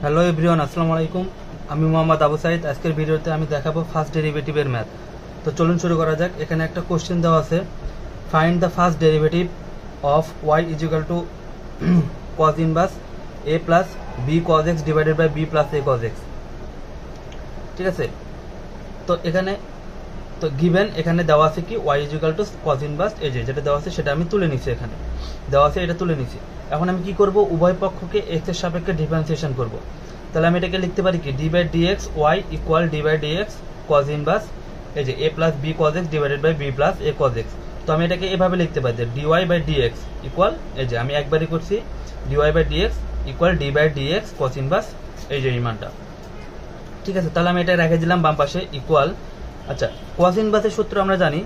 Hello everyone, আসসালামু আলাইকুম। আমি মোহাম্মদ আবু সাইদ। আজকের ভিডিওতে আমি দেখাবো ফার্স্ট ডেরিভেটিভের ম্যাথ। তো চলুন শুরু করা যাক। এখানে একটা কোশ্চেন দেওয়া আছে, find the first derivative of y is equal to cos inverse a plus b cos x divided by b plus a cos x. ঠিক আছে, তো এখানে তো গিভেন এখানে দেওয়া আছে কি y is equal to cos inverse a, যেটা দেওয়া আছে সেটা আমি তুলে নিছি। এখানে দেওয়া আছে, এটা তুলে নিছি। এখন আমি কি করব, উভয় পক্ষকে এক্স এর সাপেক্ষে ডিফারেন্সিয়েশন করব। তাহলে আমি এটাকে লিখতে পারি কি, d by d x y equal d by d x cos inverse এই যে a plus b cos x divided by b plus a cos x. তো আমি এটাকে এভাবে লিখতে পারি যে d y by d x equal এই যে আমি একবারই করছি, d y by d x equal d by d x cos inverse এই যে এই মানটা। ঠিক আছে, তাহলে আমি এটা রেখে দিলাম বাম পাশে ইকুয়াল। আচ্ছা, কজ ইনভার্সের সূত্র আমরা জানি।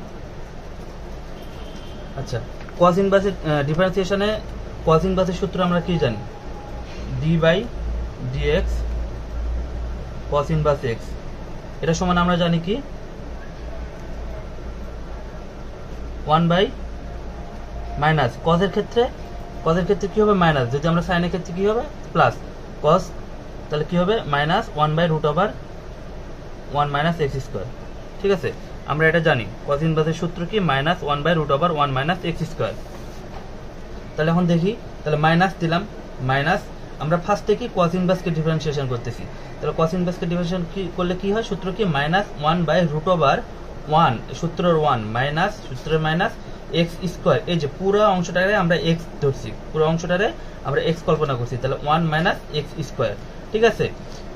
আচ্ছা, কজ ইনভার্সের ডিফারেন্সিয়েশনে কজ ইনভার্সের সূত্র আমরা কি জানি, d by d x cos inverse x, এটা সমান আমরা জানি কি 1 বাই মাইনাস কজের ক্ষেত্রে কি হবে মাইনাস, যদি আমরা সাইনের ক্ষেত্রে কি হবে প্লাস কজ, তাহলে কি হবে minus 1 by root over 1 minus x square. ঠিক আছে, আমরা এটা জানি কজ ইনভার্সের সূত্র কি minus 1 by root over 1 minus x square. তাহলে এখন দেখি, তাহলে মাইনাস দিলাম, মাইনাস আমরা ফার্স্টে কি কজ ইনভার্সকে ডিফারেন্সিয়েশন করতেছি। তাহলে কজ ইনভার্সকে ডিফারেন্সিয়েশন কি করলে কি হয়, সূত্র কি মাইনাস 1 বাই রুট ওভার 1 সূত্রের 1 মাইনাস সূত্রের মাইনাস এক্স স্কোয়ার। এই যে পুরো অংশটারে আমরা এক্স ধরছি, পুরো অংশটারে আমরা এক্স কল্পনা করছি, তাহলে 1 মাইনাস এক্স স্কোয়ার। ঠিক আছে,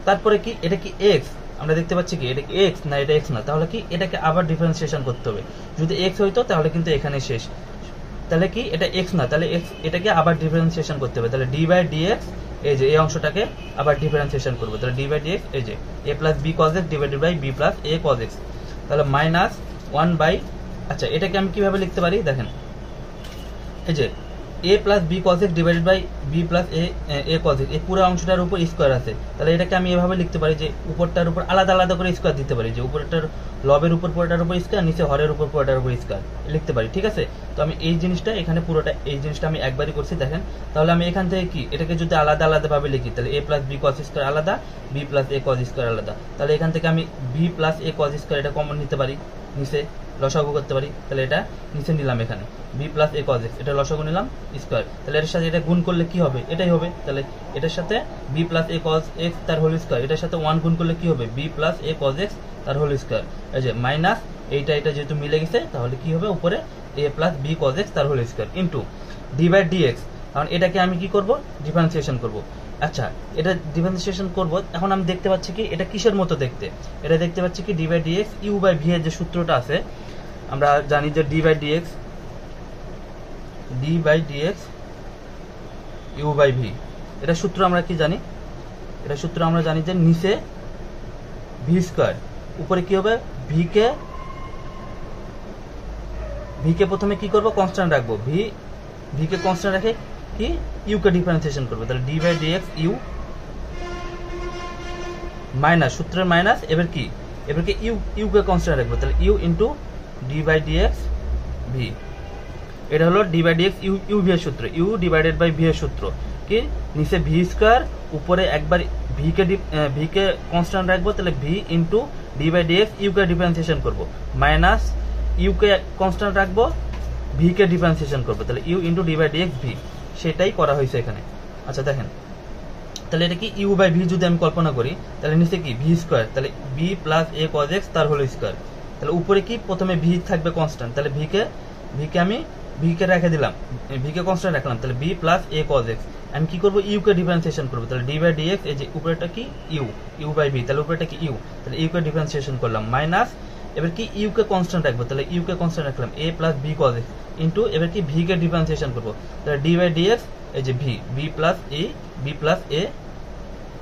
তারপরে কি এটা কি এক্স, আমরা দেখতে পাচ্ছি কি এটা কি এক্স না, এটা এক্স না, তাহলে কি এটাকে আবার ডিফারেন্সিয়েশন করতে হবে। যদি এক্স হইতো তাহলে কিন্তু এখানে শেষ, তাহলে কি এটা এক্স না, তাহলে এক্স এটাকে আবার ডিফারেন্সিয়েশন করতে হবে। তাহলে ডি বাই ডি এক্স এই যে এই অংশটাকে আবার ডিফারেন্সিয়েশন করবো, তাহলে ডি বাই ডি এক্স এই যে a plus b cos x divided by b plus a cos x, তাহলে মাইনাস 1 বাই, আচ্ছা এটাকে আমি কিভাবে লিখতে পারি দেখেন, এই যে a plus b cos x divided by b plus a cos x, এই পুরো অংশটার উপর স্কোয়ার আছে, তাহলে এটাকে আমি এভাবে লিখতে পারি যে উপরটার উপর আলাদা আলাদা করে স্কোয়ার দিতে পারি, যে উপরটার লবের উপর পুরোটার উপর স্কোয়ার, নিচে হরের উপর পুরোটার উপর স্কোয়ার লিখতে পারি। ঠিক আছে, তো আমি এই জিনিসটা এখানে পুরোটা এই জিনিসটা আমি একবারই করছি দেখেন। তাহলে আমি এখান থেকে কি এটাকে যদি আলাদা আলাদা ভাবে লিখি, তাহলে এ প্লাস বি কজ স্কোয়ার আলাদা, B plus a cos square আলাদা, তাহলে এখান থেকে আমি B plus a cos square এটা কমন নিতে পারি, নিচে লসাগু করতে পারি, তাহলে এটা নিচে নিলাম, এখানে B plus a cos x এটা লসাগু নিলাম স্কোয়ার, তাহলে এর সাথে এটা গুণ করলে কি হবে, এটাই হবে, তাহলে এটার সাথে B plus a cos x তার হোল স্কোয়ার, এটার সাথে 1 গুণ করলে কি হবে B plus a cos x তার হোল স্কোয়ার, এই যে মাইনাস এইটা এটা যেহেতু মিলে গেছে তাহলে কি হবে উপরে a plus b cos x তার whole square into d by d x. কারণ এটাকে আমি কি করব ডিফারেন্সিয়েশন করব। আচ্ছা, এটা ডিফারেন্সিয়েশন করব, এখন আমি দেখতে পাচ্ছি কি এটা কিসের মতো দেখতে, এটা দেখতে পাচ্ছি কি d by d x u by v এর যে সূত্রটা আছে, আমরা জানি যে d by d x u by v, এটা সূত্র আমরা কি জানি, এটা সূত্র আমরা জানি যে নিচে ভি স্কোয়ার, উপরে কি হবে ভি কে প্রথমে কি করব কনস্ট্যান্ট রাখবো, ভি কে কনস্ট্যান্ট রেখে কি ইউ কে ডিফারেন্সিয়েশন করবো, তাহলে d by d x u minus সূত্রের মাইনাস এবার কি ইউ কে কনস্ট্যান্ট রাখবো, তাহলে u into d by d x v, এটা হলো d by d x u v এর সূত্র, ইউ ডিভাইডেড বাই ভি এর সূত্র কি নিচে ভি স্কোয়ার, উপরে একবার ভি কে কনস্ট্যান্ট রাখবো, তাহলে v into d by d x u কে ডিফারেন্সিয়েশন করবো, মাইনাস ইউ কে কনস্ট্যান্ট রাখবো, ভি কে ডিফারেন্সিয়েশন করবো, তাহলে u into d by d x v, সেটাই করা হয়েছে এখানে। আচ্ছা দেখেন, তাহলে এটা কি ইউ বাই ভি যদি আমি কল্পনা করি, তাহলে নিচে কি ভি স্কোয়ার, তাহলে b plus a cos x তার হোল স্কোয়ার, তাহলে উপরে কি প্রথমে ভি থাকবে কনস্ট্যান্ট, তাহলে ভি কে আমি রেখে দিলাম, ভি কে কনস্ট্যান্ট রাখলাম, তাহলে b plus a cos x, আমি কি করবো ইউ কে ডিফারেন্সিয়েশন করবো, তাহলে ডি বাই ডি এক্স এই যে উপরেটা কি ইউ বাই ভি, তাহলে উপরেটা কি ইউ, তাহলে ইউ কে ডিফারেন্সিয়েশন করলাম, মাইনাস এবার কি ইউ কে কনস্ট্যান্ট রাখবো, তাহলে ইউ কে কনস্ট্যান্ট রাখলাম a plus b cos x into এবার কি ভি কে ডিফারেন্সিয়েশন করবো, তাহলে ডি বাই ডি এক্স এই যে B plus a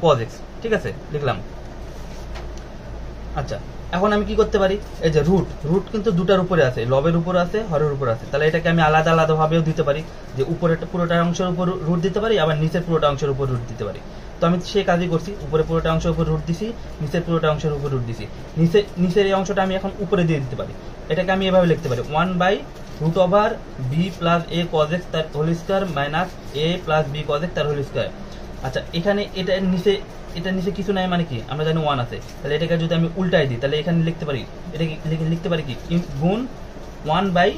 cos x. ঠিক আছে, লিখলাম। আচ্ছা, এখন আমি কি করতে পারি, এই যে রুট কিন্তু দুটার উপরে আছে, লবের উপর আছে হরের উপর আছে, তাহলে এটাকে আমি আলাদা আলাদা ভাবেও দিতে পারি, যে উপরে পুরোটা অংশের উপর রুট দিতে পারি, আবার নিচের পুরোটা অংশের উপর রুট দিতে পারি। তো আমি সেই কাজই করছি, উপরে পুরোটা অংশের উপর রুট দিছি, নিচের পুরোটা অংশের উপর রুট দিছি, নিচের এই অংশটা আমি এখন উপরে দিয়ে দিতে পারি, এটাকে আমি এভাবে লিখতে পারি 1 by root over b plus a cos x তার whole square minus a plus b cos x তার হোল স্কোয়ার। আচ্ছা, এখানে এটা নিচে এটা নিচে কিছু নাই মানে কি আমরা জানি 1 আছে, তাহলে এটাকে যদি আমি উল্টাই দিই তাহলে এখানে লিখতে পারি, এটাকে লিখতে পারি কি গুণ 1 বাই,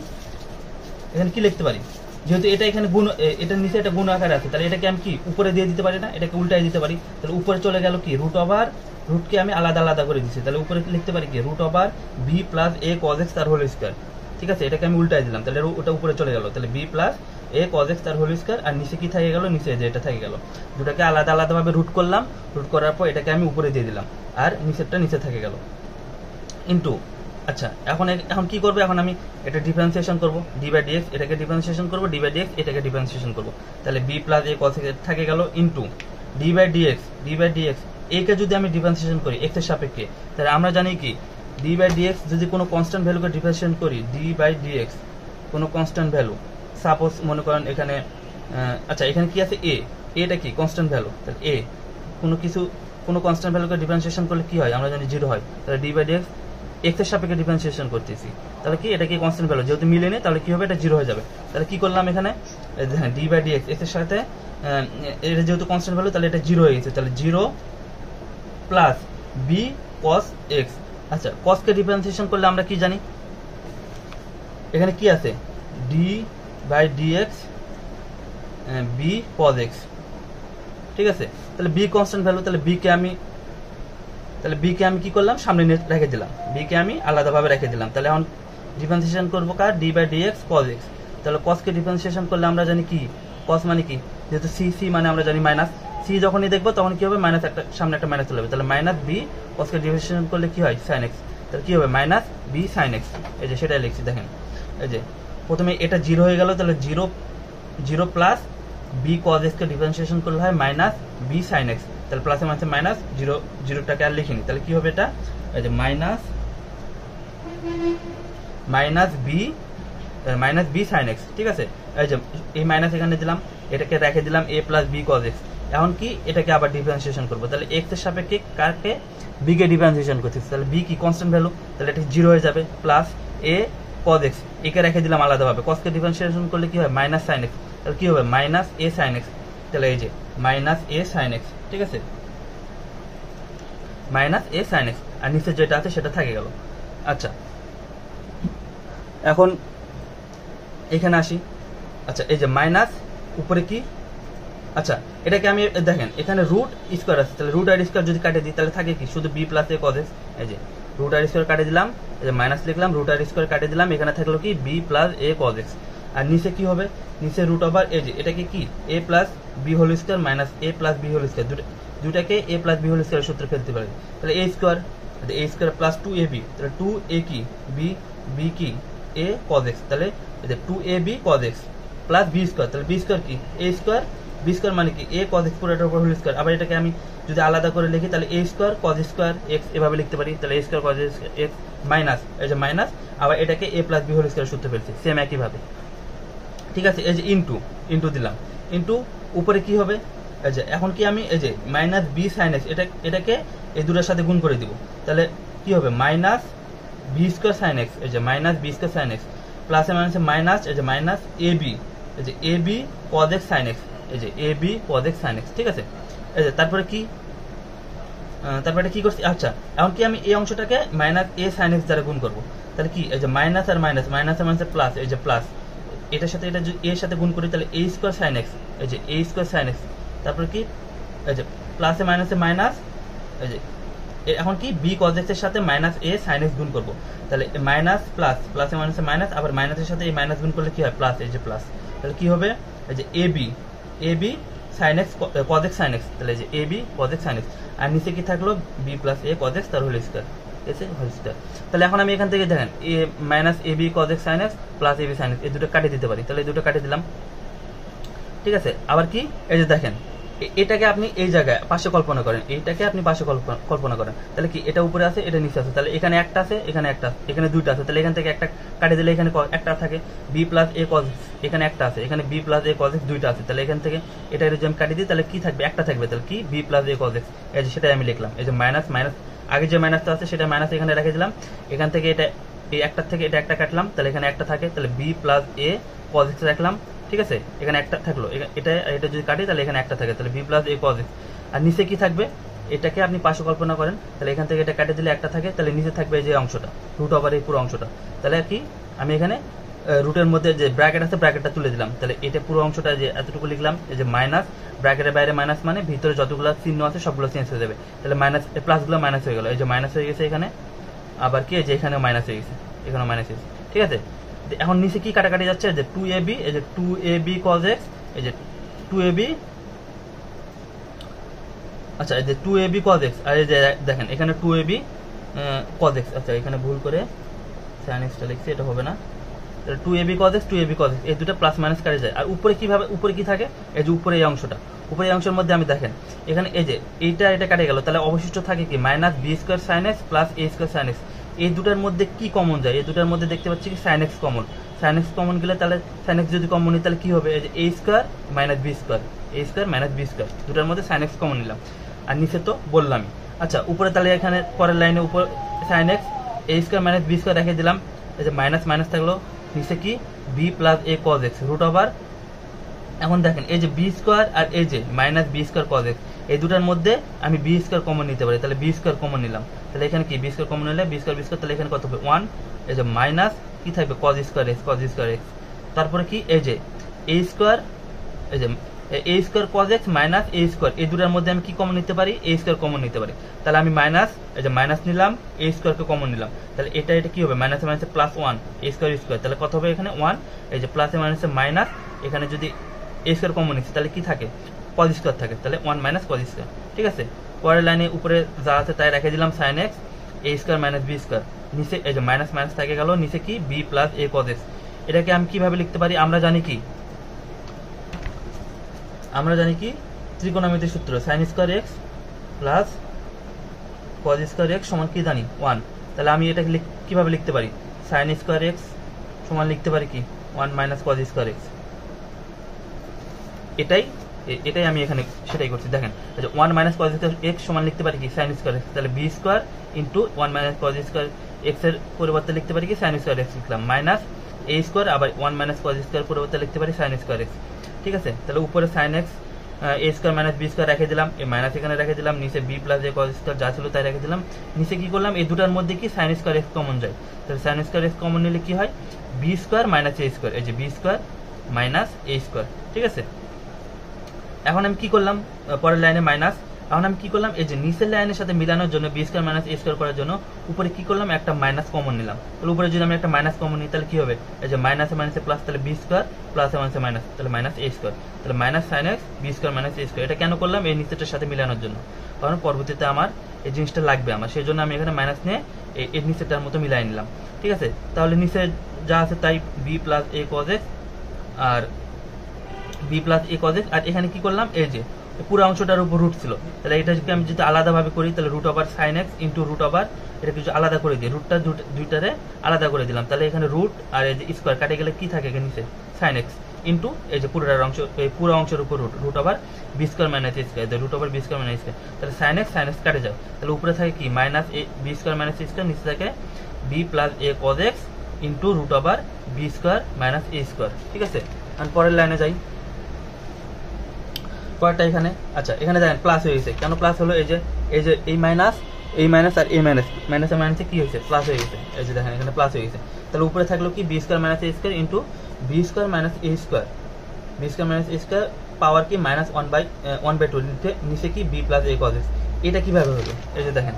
এখানে কি লিখতে পারি, যেহেতু এটা এখানে গুণ, এটার নিচে এটা গুণ আকারে আছে, তাহলে এটাকে আমি কি উপরে দিয়ে দিতে পারি না, এটাকে উল্টাই দিতে পারি, তাহলে উপরে চলে গেল কি রুট ওভার, রুটকে আমি আলাদা আলাদা করে দিচ্ছি, তাহলে উপরে লিখতে পারি কি root over b plus a cos x তার হোল স্কয়ার। ঠিক আছে, এটাকে আমি উল্টাই দিলাম, তাহলে ওটা উপরে চলে গেল, তাহলে b plus a cos x তার হোল স্কয়ার, আর নিচে কি থেকে গেল, নিচে যে এটা থেকে গেল, দুটাকে আলাদা আলাদা ভাবে রুট করলাম, রুট করার পর এটাকে আমি উপরে দিয়ে দিলাম, আর নিচেরটা নিচে থেকে গেল ইন্টু। আচ্ছা, এখন কি করবো, এখন আমি এটা ডিফারেন্সিয়েশন করবো, ডি বাই ডিএক্স, এটাকে ডিফারেন্সিয়েশন করবো, ডি বাই ডিএক্স এটাকে ডিফারেন্সিয়েশন করবো, তাহলে b plus a cos x থাকে গেল into d by d x, d by d x একে যদি আমি ডিফারেন্সিয়েশন করি এক্স এর সাপেক্ষে, তাহলে আমরা জানি কি ডি বাই ডিএক্স যদি কোনো কনস্ট্যান্ট ভ্যালুকে ডিফারেন্সিয়েশন করি, ডি বাই ডিএক্স কোনো কনস্ট্যান্ট ভ্যালু, সাপোজ মনে করেন এখানে আচ্ছা এখানে কি আছে এ, এটা কি কনস্ট্যান্ট ভ্যালু, তাহলে এ কোনো কনস্ট্যান্ট ভ্যালুকে ডিফারেন্সিয়েশন করলে কি হয় আমরা জানি 0 হয়, তাহলে ডি বাই ডিএক্স এক্স এর সাপেক্ষে ডিফারেন্সিয়েশন করতেছি, তাহলে কি এটা কি কনস্ট্যান্ট ভ্যালু, যেহেতু মিলে নেই তাহলে কি হবে এটা 0 হয়ে যাবে, তাহলে কি করলাম এখানে ডি বাই ডিএক্স এক্স এর সাথে এটা যেহেতু কনস্ট্যান্ট ভ্যালু তাহলে এটা 0 হয়ে গেছে, তাহলে 0 প্লাস বি কস এক্স। আচ্ছা, কস কে ডিফারেন্সিয়েশন করলে আমরা কি জানি, এখানে কি আছে d by d x b cos x. ঠিক আছে, তাহলে বি কনস্ট্যান্ট ভ্যালু, তাহলে বি কে আমি কি করলাম সামনে রেখে দিলাম, বি কে আমি আলাদাভাবে রেখে দিলাম, তাহলে এখন ডিফারেন্সিয়েশন করবো কার, d by d x cos x, তাহলে কস কে ডিফারেন্সিয়েশন করলে আমরা জানি কি কস মানে কি, যেহেতু সি সি মানে আমরা জানি মাইনাস, সি যখনই দেখবো তখন কি হবে মাইনাস, একটা সামনে একটা মাইনাস চলে যাবে, তাহলে মাইনাস বি কস কে ডিফারেন্সিয়েশন করলে কি হয় সাইন এক্স, তাহলে কি হবে মাইনাস বি সাইন এক্স। এই যে সেটাই লিখছি দেখেন, এই যে প্রথমে এটা 0 হয়ে গেল, তাহলে 0 প্লাস বি কজ এক্স কে ডিফারেন্সিয়েশন করলে হয় মাইনাস বি সাইন এক্স, তাহলে প্লাসে মাইনাসে মাইনাস, 0টাকে আর লিখিনি, তাহলে কি হবে এটা, এই যে মাইনাস বি সাইন এক্স। ঠিক আছে, এই যে এই মাইনাস এখানে দিলাম, এটাকে রেখে দিলাম এ প্লাস বি কজ এক্স, এখন কি এটাকে আবার ডিফারেন্সিয়েশন করবো, তাহলে এক্স এর সাপেক্ষে কারকে বি কে ডিফারেন্সিয়েশন করতেছি, তাহলে বি কি কনস্ট্যান্ট ভ্যালু, তাহলে এটা 0 হয়ে যাবে, প্লাস এ কজ এক্স একে রেখে দিলাম আলাদাভাবে, কস কে ডিফারেন্সিয়েশন করলে কি হয় মাইনাস সাইন এক্স, তাহলে কি হবে মাইনাস এ সাইন এক্স, তাহলে এই যে মাইনাস এ সাইন এক্স। ঠিক আছে, মাইনাস এ সাইন এক্স, আর নিচে যেটা আছে সেটা থাকে গেল। আচ্ছা, এখন এখানে আসি, আচ্ছা এই যে মাইনাস উপরে কি, আচ্ছা এটাকে আমি দেখেন এখানে রুট স্কোয়ার আছে, তাহলে রুট আর স্কোয়ার যদি কাটে দিই তাহলে থাকে কি শুধু B plus a cos x, এই যে রুট আর স্কোয়ার কাটে দিলাম, এই যে মাইনাস লিখলাম, রুট আর স্কোয়ার কাটে দিলাম, এখানে থাকলো কি B plus a cos x, আর নিচে কি হবে, নিচে রুট ওভার এই যে এটাকে কি a plus b whole square minus a plus b whole square, দুটাকে a plus b whole square সূত্রে ফেলতে পারি, তাহলে এ স্কোয়ার প্লাস 2ab, তাহলে 2a কি বি কি এ কজ এক্স, তাহলে 2ab cos x plus b square, তাহলে বি স্কোয়ার কি এ স্কোয়ার, বি স্কোয়ার মানে কি এ কজ এক্স পুরোটার উপর হোল স্কোয়ার, আবার এটাকে আমি যদি আলাদা করে লিখি তাহলে এ স্কোয়ার কজ স্কোয়ার এক্স এভাবে লিখতে পারি, তাহলে এ স্কোয়ার কজ এক্স মাইনাস এই যে মাইনাস, আবার এটাকে এ প্লাস বি হোল স্কোয়ার সূত্রে ফেলছি সেম একইভাবে। ঠিক আছে, এই যে ইন্টু দিলাম, ইন্টু উপরে কি হবে, এই যে এখন কি আমি এই যে মাইনাস বি সাইন এক্স এটাকে এই দুটোর সাথে গুণ করে দিব, তাহলে কি হবে minus b square sine x, এই যে minus b square sine x প্লাসে মাইনাসে মাইনাস, এই যে মাইনাস এ বি, এই যে a b cos x sine x, এই যে a b cos x sine x. ঠিক আছে, এই যে তারপরে কি করছি, আচ্ছা এখন কি আমি এই অংশটাকে মাইনাস এ সাইন এক্স দ্বারা গুণ করবো, তাহলে কি এই যে মাইনাস আর মাইনাসে প্লাস, এই যে প্লাস এটার সাথে এটা যদি এর সাথে গুণ করি তাহলে এ স্কোয়ার সাইন এক্স, এই যে এ স্কোয়ার সাইন এক্স, তারপরে কি এই যে প্লাসে মাইনাসে মাইনাস, এই যে এখন কি বি কজ এক্স এর সাথে মাইনাস এ সাইন এক্স গুণ করবো, তাহলে মাইনাস প্লাসে মাইনাসে মাইনাস, আবার মাইনাসের সাথে এই মাইনাস গুণ করলে কি হয় প্লাস, এই যে প্লাস, তাহলে কি হবে এই যে a b sine x cos x sine x, তাহলে এই যে a b cos x sine x, আর নিচে কি থাকলো b plus a cos x তার হোল স্কোয়ার, হোল স্কোয়ার। তাহলে এখন আমি এখান থেকে দেখেন a minus a b cos x sine x plus a b sine x এই দুটো কাটিয়ে দিতে পারি, তাহলে এই দুটো কাটিয়ে দিলাম। ঠিক আছে, আবার কি এই যে দেখেন এটাকে আপনি এই জায়গায় পাশে কল্পনা করেন, এইটাকে আপনি পাশে কল্পনা করেন, তাহলে কি এটা উপরে আছে এটা নিচে আছে, তাহলে এখানে একটা আছে এখানে একটা এখানে দুইটা আছে, তাহলে এখান থেকে একটা কাটিয়ে দিলে এখানে একটা থাকে বি প্লাস এ কজ এখানে একটা আছে, এখানে B plus a cos x দুইটা আছে, তাহলে এখান থেকে এটা যদি আমি কাটিয়ে দিই তাহলে কি থাকবে একটা থাকবে, তাহলে কি B plus a cos x, এই যে সেটাই আমি লিখলাম, এই যে মাইনাস আগে যে মাইনাসটা আছে সেটা মাইনাস এখানে রেখে দিলাম, এখান থেকে এটা এই একটার থেকে এটা একটা কাটলাম, তাহলে এখানে একটা থাকে, তাহলে b plus a cos x রাখলাম। ঠিক আছে, এখানে একটা থাকলো, এটা যদি কাটি তাহলে এখানে একটা থাকে, তাহলে b plus a cos x, আর নিচে কি থাকবে এটাকে আপনি পাশে কল্পনা করেন, তাহলে এখান থেকে এটা কেটে দিলে একটা থাকে, তাহলে নিচে থাকবে এই যে অংশটা রুট ওভার এই পুরো অংশটা। তাহলে কি আমি এখানে রুটের মধ্যে যে ব্র্যাকেট আছে ব্র্যাকেটটা তুলে দিলাম, তাহলে এটা পুরো অংশটা যে এতটুকু লিখলাম, এই যে মাইনাস ব্র্যাকেটের বাইরে মাইনাস মানে ভিতরে যতগুলো চিহ্ন আছে সবগুলো চেঞ্জ হয়ে যাবে, তাহলে মাইনাস প্লাসগুলো মাইনাস হয়ে গেল, এই যে মাইনাস হয়ে গেছে এখানে, আবার কি যে এখানে মাইনাস হয়ে গেছে, এখানে মাইনাস হয়ে গেছে। ঠিক আছে, এখন নিচে কি কাটাকাটি যাচ্ছে, যে 2ab, এই যে 2ab cos x, এই যে 2ab, আচ্ছা এই যে 2ab cos x, আর এই যে দেখেন এখানে 2ab cos x, আচ্ছা এখানে ভুল করে sin x টা লিখছি, এটা হবে না, 2ab cos x 2ab cos x এই দুটো প্লাস মাইনাস কাটে যায়। আর উপরে কিভাবে, উপরে কি থাকে, এই যে উপরে এই অংশটা, উপরে এই অংশের মধ্যে আমি দেখেন এখানে এই যে এটা কাটে গেল, তাহলে অবশিষ্ট থাকে কি minus b square sin x plus a square sin x। এই দুটার মধ্যে কি কমন যায়, এই দুটার মধ্যে দেখতে পাচ্ছি কি sin x common, sin x common গেলে তাহলে sin x যদি কমন নিই তাহলে কি হবে, এই যে a square minus b square, a square minus b square, দুটার মধ্যে sin x কমন নিলাম। আর নিচে তো বললামই। আচ্ছা উপরে তাহলে এখানে পরের লাইনে উপর sin x a square minus b square রেখে দিলাম, এই যে মাইনাস মাইনাস থাকলো, নিচে কি b plus a cos x root over, এখন দেখেন এই যে b স্কয়ার আর এই যে minus b square cos x এই দুটার মধ্যে আমি b স্কয়ার কমন নিতে পারি, তাহলে b স্কয়ার কমন নিলাম, তাহলে এখানে কি b স্কয়ার কমন নিলে b স্কয়ার তাহলে এখানে কত হবে 1, এই যে মাইনাস কি থাকবে cos স্কয়ার x, তারপরে কি এই যে a স্কয়ার, এই যে a square cos x minus a square, এই দুটার মধ্যে আমি কি কমন নিতে পারি, a স্কয়ার কমন নিতে পারি, তাহলে আমি মাইনাস, এই যে মাইনাস নিলাম, a স্কয়ার কে কমন নিলাম, তাহলে এটা কি হবে মাইনাসে মাইনাসে প্লাস 1 a স্কয়ার, তাহলে কত হবে এখানে 1, এই যে প্লাসে মাইনাসে মাইনাস, এখানে যদি a স্কয়ার কমন নিচ্ছি তাহলে কি থাকে cos স্কয়ার থাকে, তাহলে 1 মাইনাস cos স্কয়ার। ঠিক আছে, পরের লাইনে উপরে যা আছে তাই রেখে দিলাম sin x a square minus b square, নিচে এই যে মাইনাস মাইনাস থেকে গেল, নিচে কি b plus a cos x। এটাকে আমি কিভাবে লিখতে পারি, আমরা জানি কি ত্রিকোণমিতির সূত্র sin square x plus cos square x সমান কি জানি 1, তাহলে আমি এটাকে কিভাবে লিখতে পারি, sin স্কয়ার x সমান লিখতে পারি কি 1 মাইনাস cos স্কয়ার x। এটাই আমি এখানে সেটাই করছি, দেখেন 1 মাইনাস cos স্কয়ার x সমান লিখতে পারি কি sin স্কয়ার x, তাহলে b square into 1 minus cos square x এর পরিবর্তে লিখতে পারি কি sin স্কয়ার x লিখলাম, মাইনাস a স্কয়ার, আবার 1 মাইনাস cos স্কয়ার পরিবর্তে লিখতে পারি sin স্কয়ার x। ঠিক আছে, তাহলে উপরে sin x a square minus b square রেখে দিলাম, এই মাইনাস এখানে রেখে দিলাম, নিচে b plus a cos square যা ছিল তাই রেখে দিলাম, নিচে কি করলাম এই দুটার মধ্যে কি sin স্কয়ার x কমন যায়, তাহলে sin স্কয়ার x কমন নিলে কি হয় b square minus a square, এই যে b square minus a square. ঠিক আছে, এখন আমি কি করলাম, পরের লাইনে মাইনাস, এখন আমি কি করলাম এই যে নিচের লাইনের সাথে মিলানোর জন্য b square minus a square করার জন্য উপরে কি করলাম একটা মাইনাস কমন নিলাম, তাহলে উপরে যদি আমি একটা মাইনাস কমন নিই তাহলে কি হবে, এই যে মাইনাসে মাইনাসে প্লাস, তাহলে b স্কয়ার প্লাসে মাইনাসে মাইনাস, তাহলে মাইনাস a স্কয়ার, তাহলে minus sin x b square minus a square. এটা কেন করলাম, এই নিচেরটার সাথে মিলানোর জন্য, কারণ পরবর্তীতে আমার এই জিনিসটা লাগবে আমার, সেই জন্য আমি এখানে মাইনাস নিয়ে এই নিচেরটার মতো মিলাই নিলাম। ঠিক আছে, তাহলে নিচে যা আছে তাই b plus a cos x আর b plus a cos x, আর এখানে কি করলাম এই যে পুরো অংশটার উপর রুট ছিল, তাহলে এটাকে আমি যদি আলাদাভাবে করি তাহলে root over sin x into root over, এটা কিছু আলাদা করে দিই, রুটটা দুইটারে আলাদা করে দিলাম, তাহলে এখানে রুট আর এই যে স্কয়ার কাটে গেলে কি থাকে এখানে নিচে sin x ইনটু এই যে পুরোটার অংশ, এই পুরো অংশের উপর root over b square minus a square, root over b square minus a square, তাহলে sin x কাটে যায়, তাহলে উপরে থাকে কি minus b square minus a square, নিচে থাকে b plus a cos x into root over b square minus a square. ঠিক আছে, আমি পরের লাইনে যাই, পরেরটা এখানে, আচ্ছা এখানে দেখেন প্লাস হয়ে গেছে, কেন প্লাস হলো, এই যে এই মাইনাস আর এই মাইনাসে মাইনাসে কি হয়েছে প্লাস হয়ে গেছে, এই যে দেখেন এখানে প্লাস হয়ে গেছে, তাহলে উপরে থাকলো কি b square minus a square into b square minus a square, b square minus a square power কি মাইনাস 1/2, নিচে কি b plus a cos x। এটা কিভাবে হলো, এই যে দেখেন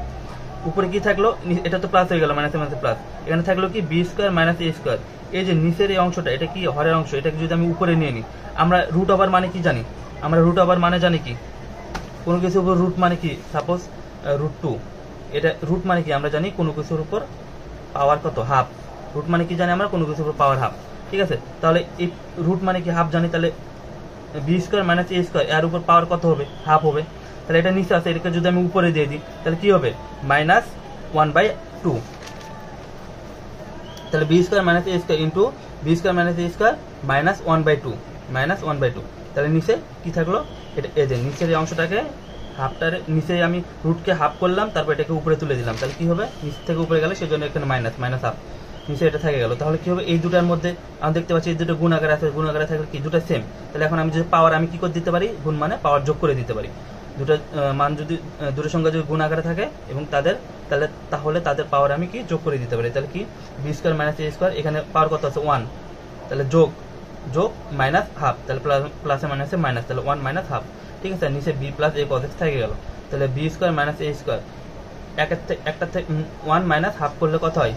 উপরে কি থাকলো, এটা তো প্লাস হয়ে গেল মাইনাসে মাইনাসে প্লাস, এখানে থাকলো কি b square minus a square, এই যে নিচের এই অংশটা এটা কি হরের অংশ, এটাকে যদি আমি উপরে নিয়ে নিই, আমরা রুট ওভার মানে কি জানি, আমরা রুট ওভার মানে জানি কি কোনো কিছুর উপর রুট মানে কি, সাপোজ রুট 2, এটা রুট মানে কি আমরা জানি কোনো কিছুর উপর পাওয়ার কত হাফ, রুট মানে কি জানি আমরা কোনো কিছুর উপর পাওয়ার হাফ। ঠিক আছে, তাহলে এই রুট মানে কি হাফ জানি, তাহলে b square minus a square এর উপর পাওয়ার কত হবে হাফ হবে, তাহলে এটা নিচে আছে, এটাকে যদি আমি উপরে দিয়ে দিই তাহলে কি হবে মাইনাস 1/2, তাহলে b square minus a square into b square minus a square minus 1/2, তাহলে নিচে কি থাকলো, এটা এই যে নিচের এই অংশটাকে হাফটারে নিচে আমি রুটকে হাফ করলাম, তারপর এটাকে উপরে তুলে দিলাম, তাহলে কি হবে নিচ থেকে উপরে গেলে সেজন্য এখানে মাইনাস হাফ, নিচে এটা থেকে গেল, তাহলে কি হবে এই দুটার মধ্যে আমি দেখতে পাচ্ছি এই দুটো গুণাকারে আছে, গুণাকারে থাকলে কি দুটো সেম, তাহলে এখন আমি যদি পাওয়ার আমি কি করে দিতে পারি, গুণ মানে পাওয়ার যোগ করে দিতে পারি, দুটো মান যদি দুটো সংখ্যা যদি গুণ আকারে থাকে এবং তাহলে তাদের পাওয়ার আমি কি যোগ করে দিতে পারি। তাহলে কি B square minus a square, এখানে পাওয়ার কত আছে 1, তাহলে যোগ মাইনাস হাফ, তাহলে প্লাসে মাইনাসে মাইনাস, তাহলে 1 মাইনাস হাফ। ঠিক আছে, নিচে b plus a cos x থেকে গেল। তাহলে b square minus a square, একটা থেকে 1 মাইনাস হাফ করলে কত হয়,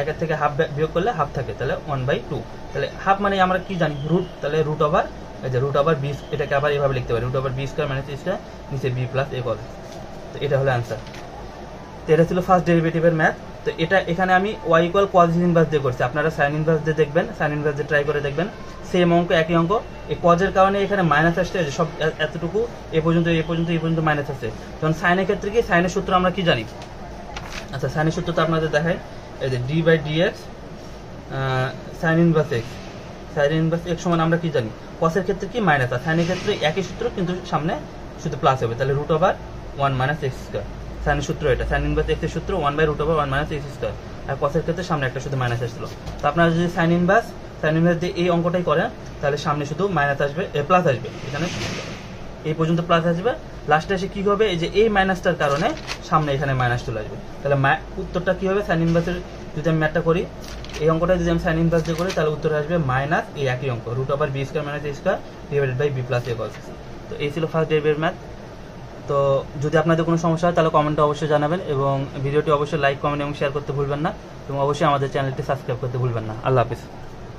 একের থেকে হাফ বিয়োগ করলে হাফ থাকে, তাহলে 1/2। তাহলে হাফ মানে আমরা কি জানি রুট, তাহলে রুট ওভার বি, এটাকে আবার এভাবে লিখতে পারি root over b square minus a square, নিচে বি প্লাস এ কজ। তো এটা হলো অ্যান্সার। তো এটা ছিল ফার্স্ট ডেরিভেটিভের ম্যাথ। তো এটা এখানে আমি ওয়াই ইকুয়াল কজ ইনভার্স দিয়ে করছি, আপনারা সাইন ইনভার্স দিয়ে দেখবেন, সাইন ইনভার্স দিয়ে ট্রাই করে দেখবেন, সেম অঙ্ক একই অঙ্ক। এই কজের কারণে এখানে মাইনাস আসছে, সব এতটুকু এ পর্যন্ত মাইনাস আসছে। তখন সাইনের ক্ষেত্রে কি, সাইনের সূত্র আমরা কি জানি? আচ্ছা, সাইনের সূত্র তো আপনাদের দেখায়, এই যে d by d x sine inverse x সমান আমরা কি জানি, কসের ক্ষেত্রে কি মাইনাস, আর সাইনের ক্ষেত্রে একই সূত্র কিন্তু সামনে শুধু প্লাস হবে, তাহলে root over 1 minus x square. সাইনের সূত্র এটা, সাইন ইনভার্স এক্সের সূত্র 1/√1 মাইনাস এক্স স্কোয়ার, আর কসের ক্ষেত্রে সামনে একটা শুধু মাইনাস আসছিল। তো আপনারা যদি সাইন ইনভার্স দিয়ে এই অঙ্কটাই করেন, তাহলে সামনে শুধু মাইনাস আসবে, প্লাস আসবে, এখানে এই পর্যন্ত প্লাস আসবে, লাস্টে এসে কি হবে, এই যে এই মাইনাসটার কারণে সামনে এখানে মাইনাস চলে আসবে। তাহলে উত্তরটা কি হবে, সাইন ইনভার্সের যদি আমি ম্যাথটা করি, এই অঙ্কটা যদি আমি সাইন ইনভার্স দিয়ে করি, তাহলে উত্তর আসবে মাইনাস এই একই অঙ্ক root over b square minus a square divided by b plus a cos. তো এই ছিল ফার্স্ট ডেরিভেটিভ ম্যাথ। তো যদি আপনাদের কোনো সমস্যা হয় তাহলে কমেন্টে অবশ্যই জানাবেন, এবং ভিডিওটি অবশ্যই লাইক, কমেন্ট এবং শেয়ার করতে ভুলবেন না, এবং অবশ্যই আমাদের চ্যানেলটি সাবস্ক্রাইব করতে ভুলবেন না। আল্লাহ হাফিজ।